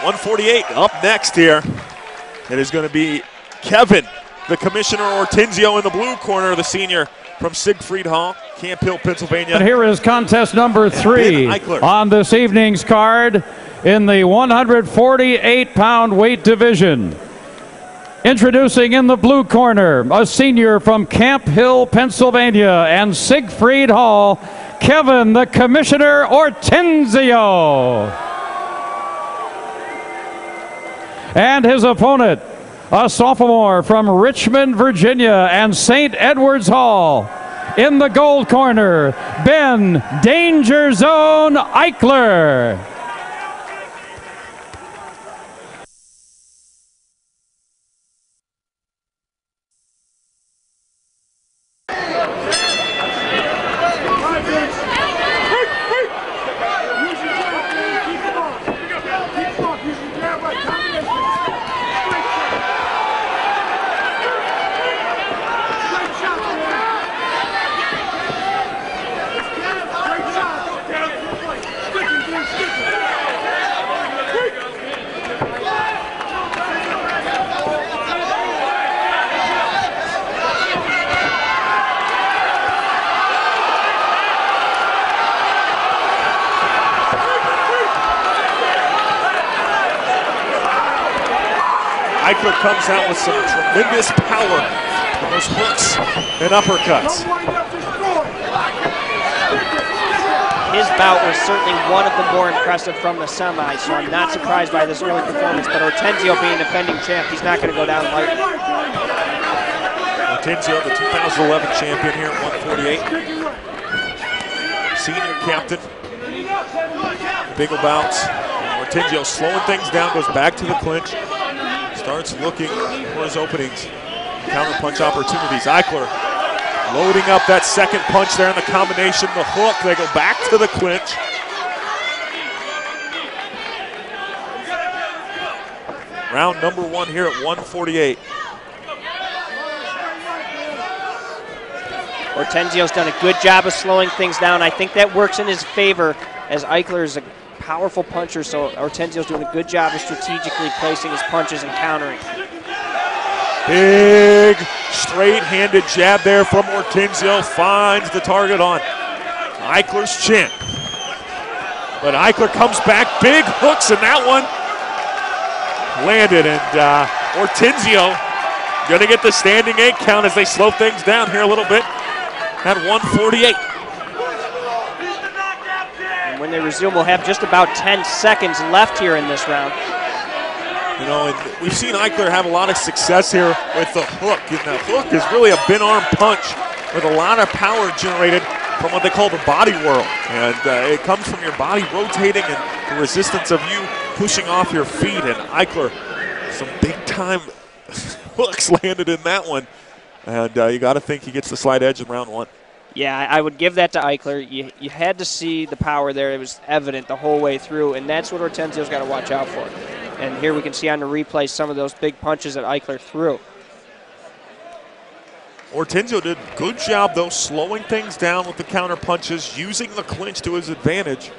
148 up next here. It is going to be Kevin, the Commissioner Ortenzio in the blue corner, the senior from Siegfried Hall, Camp Hill, Pennsylvania. And here is contest number 3 on this evening's card in the 148-pound weight division. Introducing in the blue corner, a senior from Camp Hill, Pennsylvania, and Siegfried Hall, Kevin, the Commissioner Ortenzio. And his opponent, a sophomore from Richmond, Virginia, and St. Edwards Hall. In the gold corner, Ben Danger Zone Eichler. Eichler comes out with some tremendous power with those hooks and uppercuts. His bout was certainly one of the more impressive from the semi, so I'm not surprised by this early performance, but Ortenzio being defending champ, he's not going to go down lightly. Ortenzio, the 2011 champion here at 148. Senior captain, Bengal Bouts. Ortenzio slowing things down, goes back to the clinch. Starts looking for his openings, counter-punch opportunities. Eichler loading up that second punch there in the combination, the hook. They go back to the clinch. Round number 1 here at 148. Ortenzio's done a good job of slowing things down. I think that works in his favor as Eichler is a powerful puncher, so Ortenzio's doing a good job of strategically placing his punches and countering. Big straight-handed jab there from Ortenzio, finds the target on Eichler's chin. But Eichler comes back, big hooks, and that one landed, and Ortenzio going to get the standing 8 count as they slow things down here a little bit at 148. When they resume, we'll have just about 10 seconds left here in this round. You know, and we've seen Eichler have a lot of success here with the hook. And the hook is really a bent arm punch with a lot of power generated from what they call the body whirl. And it comes from your body rotating and the resistance of you pushing off your feet. And Eichler, some big time hooks landed in that one. And you got to think he gets the slight edge in round 1. Yeah, I would give that to Eichler. You had to see the power there. It was evident the whole way through, and that's what Ortenzio's got to watch out for. And here we can see on the replay some of those big punches that Eichler threw. Ortenzio did a good job, though, slowing things down with the counter punches, using the clinch to his advantage.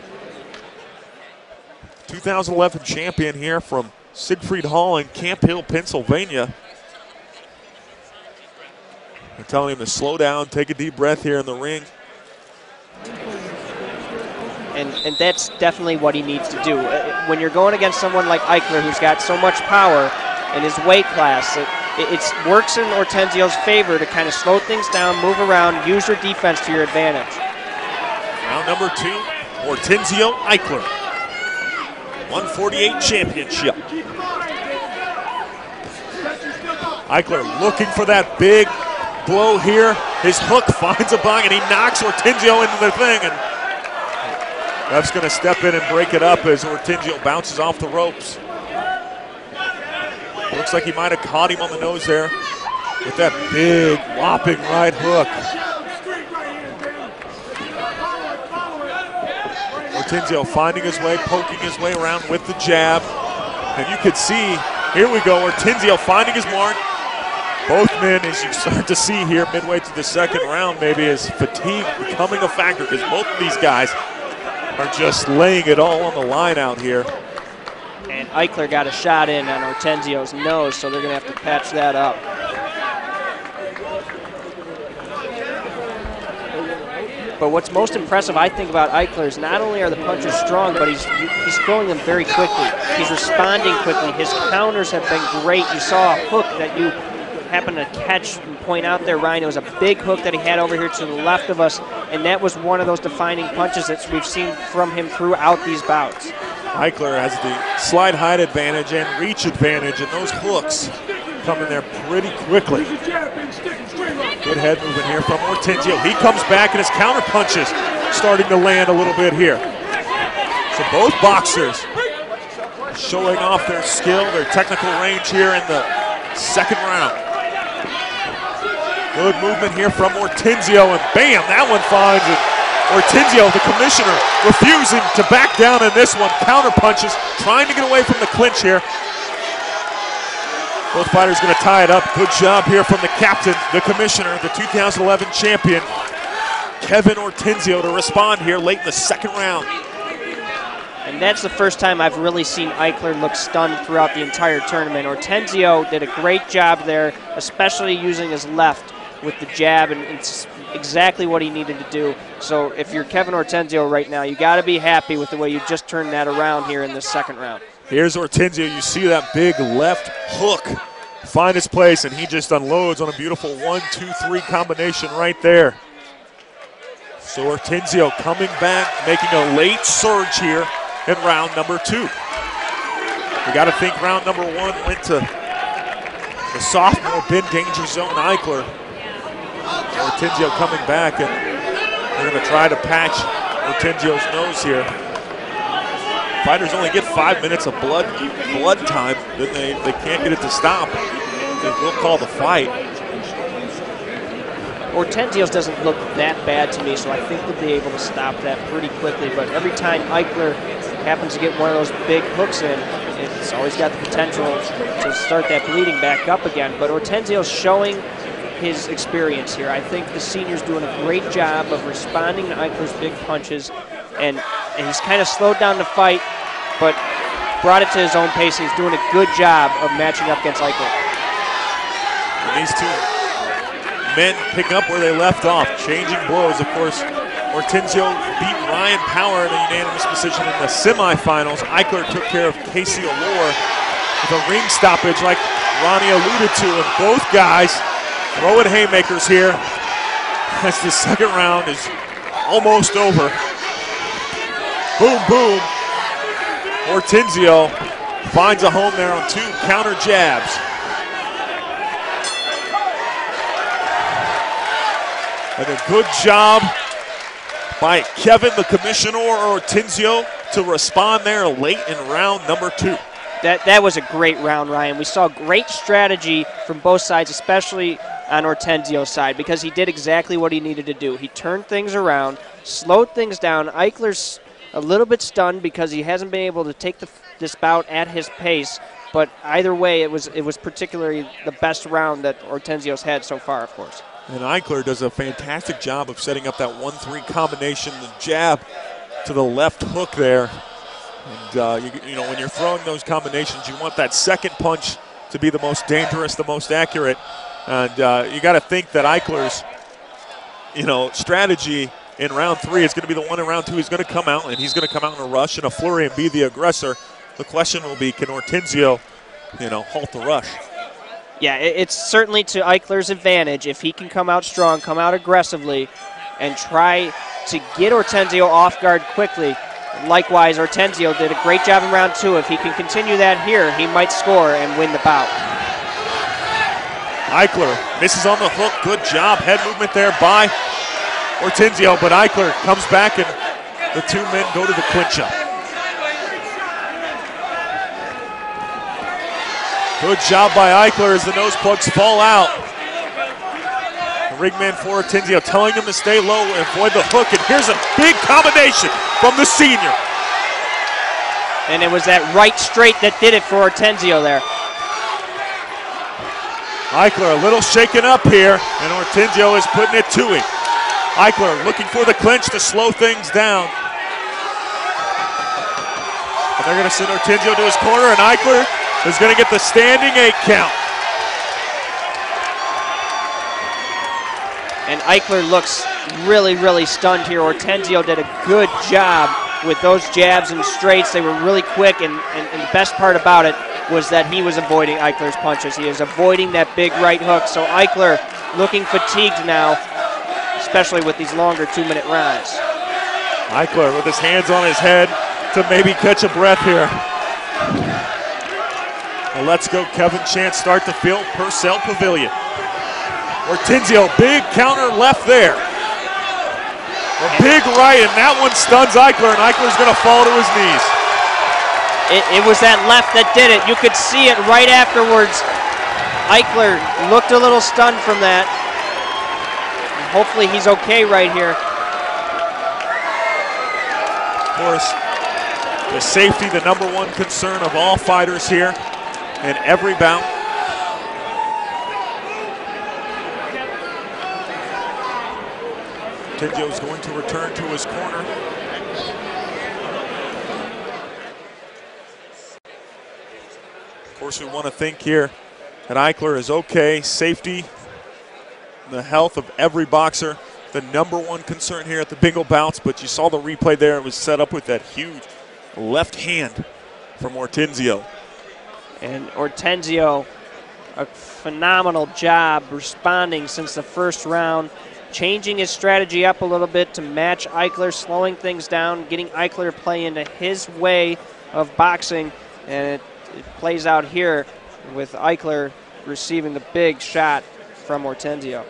2011 champion here from Siegfried Hall in Camp Hill, Pennsylvania. They're telling him to slow down, take a deep breath here in the ring. And that's definitely what he needs to do. When you're going against someone like Eichler, who's got so much power in his weight class, it works in Ortenzio's favor to kind of slow things down, move around, use your defense to your advantage. Round number 2, Ortenzio Eichler, 148 championship. Eichler looking for that big blow here. His hook finds a bung and he knocks Ortenzio into the thing, and ref's going to step in and break it up as Ortenzio bounces off the ropes. Looks like he might have caught him on the nose there with that big whopping right hook. Ortenzio finding his way, poking his way around with the jab. And you could see, here we go, Ortenzio finding his mark. Both men, as you start to see here midway through the second round, maybe is fatigue becoming a factor because both of these guys are just laying it all on the line out here. And Eichler got a shot in on Ortenzio's nose, so they're going to have to patch that up. But what's most impressive, I think, about Eichler is not only are the punches strong, but he's throwing them very quickly. He's responding quickly. His counters have been great. You saw a hook that you happened to catch and point out there, Ryan. It was a big hook that he had over here to the left of us, and that was one of those defining punches that we've seen from him throughout these bouts. Eichler has the slide height advantage and reach advantage, and those hooks come in there pretty quickly. Good head movement here from Ortenzio. He comes back and his counter punches starting to land a little bit here. So both boxers showing off their skill, their technical range here in the second round. Good movement here from Ortenzio, and bam, that one finds it. Ortenzio, the commissioner, refusing to back down in this one. Counter punches, trying to get away from the clinch here. Both fighters going to tie it up. Good job here from the captain, the commissioner, the 2011 champion, Kevin Ortenzio, to respond here late in the second round. And that's the first time I've really seen Eichler look stunned throughout the entire tournament. Ortenzio did a great job there, especially using his left with the jab, and it's exactly what he needed to do. So if you're Kevin Ortenzio right now, you got to be happy with the way you just turned that around here in this second round. Here's Ortenzio. You see that big left hook find its place, and he just unloads on a beautiful 1-2-3 combination right there. So Ortenzio coming back, making a late surge here in round number 2. We got to think round number 1 went to the sophomore Ben Danger Zone Eichler. Ortenzio coming back, and they're going to try to patch Ortenzio's nose here. Fighters only get 5 minutes of blood time, then they can't get it to stop. They will call the fight. Ortenzio's doesn't look that bad to me, so I think they'll be able to stop that pretty quickly. But every time Eichler happens to get one of those big hooks in, it's always got the potential to start that bleeding back up again. But Ortenzio's showing his experience here. I think the senior's doing a great job of responding to Eichler's big punches, and he's kind of slowed down the fight, but brought it to his own pace. He's doing a good job of matching up against Eichler. And these two men pick up where they left off, changing blows. Of course, Ortenzio beat Ryan Power in a unanimous decision in the semifinals. Eichler took care of Casey Allure with a ring stoppage like Ronnie alluded to, and both guys throwing haymakers here as the second round is almost over. Boom, boom. Ortenzio finds a home there on 2 counter jabs. And a good job by Kevin, the Commissioner Ortenzio, to respond there late in round number 2. That was a great round, Ryan. We saw great strategy from both sides, especially on Ortenzio's side, because he did exactly what he needed to do. He turned things around, slowed things down. Eichler's a little bit stunned because he hasn't been able to take this bout at his pace, but either way, it was particularly the best round that Ortenzio's had so far, of course. And Eichler does a fantastic job of setting up that 1-3 combination, the jab to the left hook there. And you know, when you're throwing those combinations, you want that second punch to be the most dangerous, the most accurate. And you got to think that Eichler's, strategy in round 3 is going to be the one in round 2. He's going to come out, and he's going to come out in a rush and a flurry and be the aggressor. The question will be, can Ortenzio, halt the rush? Yeah, it's certainly to Eichler's advantage if he can come out strong, come out aggressively, and try to get Ortenzio off guard quickly. Likewise, Ortenzio did a great job in round 2. If he can continue that here, he might score and win the bout. Eichler misses on the hook. Good job. Head movement there by Ortenzio, but Eichler comes back and the 2 men go to the clinch-up. Good job by Eichler as the nose plugs fall out. The ring man for Ortenzio telling him to stay low and avoid the hook, and here's a big combination from the senior. And it was that right straight that did it for Ortenzio there. Eichler a little shaken up here, and Ortenzio is putting it to him. Eichler looking for the clinch to slow things down. And they're going to send Ortenzio to his corner, and Eichler is going to get the standing 8 count. And Eichler looks really, really stunned here. Ortenzio did a good job with those jabs and straights. They were really quick, and the best part about it was that he was avoiding Eichler's punches. He was avoiding that big right hook. So Eichler looking fatigued now, especially with these longer 2-minute rounds. Eichler with his hands on his head to maybe catch a breath here. A Let's Go Kevin chant start to fill Purcell Pavilion. Ortenzio, big counter left there. A big right, and that one stuns Eichler, and Eichler's going to fall to his knees. It was that left that did it. You could see it right afterwards. Eichler looked a little stunned from that. Hopefully he's okay right here. Of course, the safety, the #1 concern of all fighters here in every bout. Ortenzio is going to return to his corner. Of course, we want to think here that Eichler is okay. Safety, the health of every boxer, the #1 concern here at the Bengal Bouts, but you saw the replay there. It was set up with that huge left hand from Ortenzio. And Ortenzio, a phenomenal job responding since the first round, changing his strategy up a little bit to match Eichler, slowing things down, getting Eichler to play into his way of boxing, and it plays out here with Eichler receiving the big shot from Ortenzio.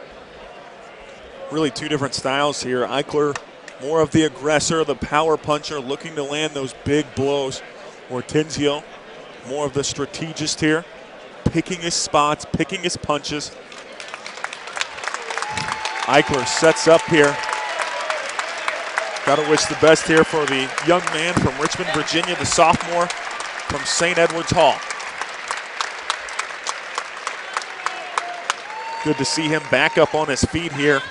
Really 2 different styles here. Eichler, more of the aggressor, the power puncher, looking to land those big blows. Ortenzio, more of the strategist here, picking his spots, picking his punches. Eichler sets up here. Got to wish the best here for the young man from Richmond, Virginia, the sophomore from St. Edward's Hall. Good to see him back up on his feet here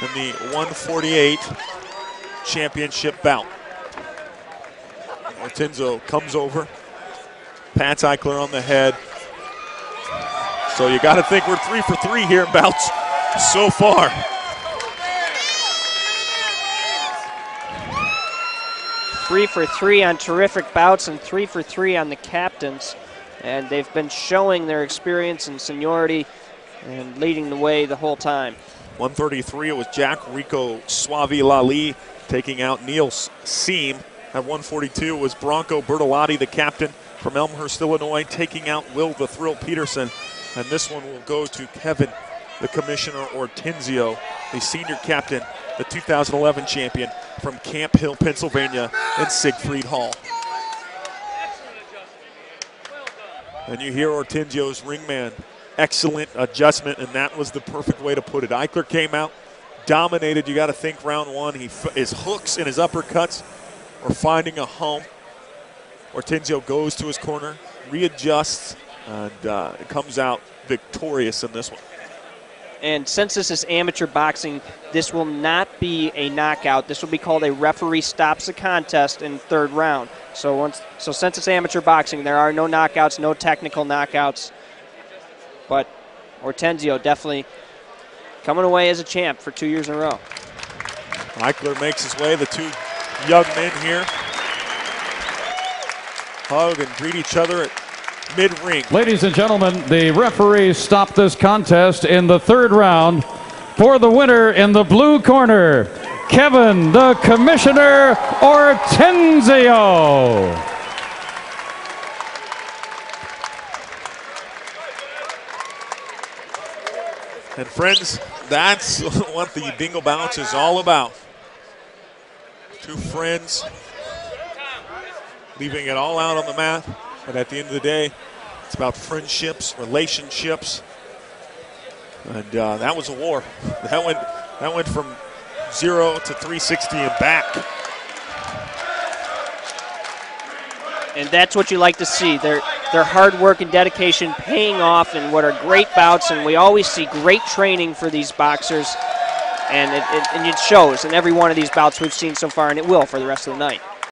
in the 148 championship bout. Ortenzio comes over, pats Eichler on the head. So you got to think we're 3 for 3 here in bouts so far. Three for 3 on terrific bouts and 3 for 3 on the captains. And they've been showing their experience and seniority and leading the way the whole time. 133, it was Jack Rico Suave Lali taking out Neil Seam. At 142, it was Bronco Bertolotti, the captain from Elmhurst, Illinois, taking out Will the Thrill Peterson. And this one will go to Kevin, the Commissioner Ortenzio, the senior captain, the 2011 champion from Camp Hill, Pennsylvania, in Siegfried Hall. And you hear Ortenzio's ringman, excellent adjustment, and that was the perfect way to put it. Eichler came out, dominated. You got to think round 1. His hooks and his uppercuts are finding a home. Ortenzio goes to his corner, readjusts, and comes out victorious in this one. And since this is amateur boxing, this will not be a knockout. This will be called a referee stops the contest in 3rd round. So since it's amateur boxing, there are no knockouts, no technical knockouts. But Ortenzio definitely coming away as a champ for 2 years in a row. Eichler makes his way. The 2 young men here hug and greet each other at mid-ring. Ladies and gentlemen, the referees stop this contest in the 3rd round. For the winner in the blue corner, Kevin, the Commissioner Ortenzio. And friends, that's what the Bengal Bouts is all about. 2 friends leaving it all out on the mat. But at the end of the day, it's about friendships, relationships, and that was a war. That went from 0 to 360 and back. And that's what you like to see. Their hard work and dedication paying off in what are great bouts, and we always see great training for these boxers, and it shows in every one of these bouts we've seen so far, and it will for the rest of the night.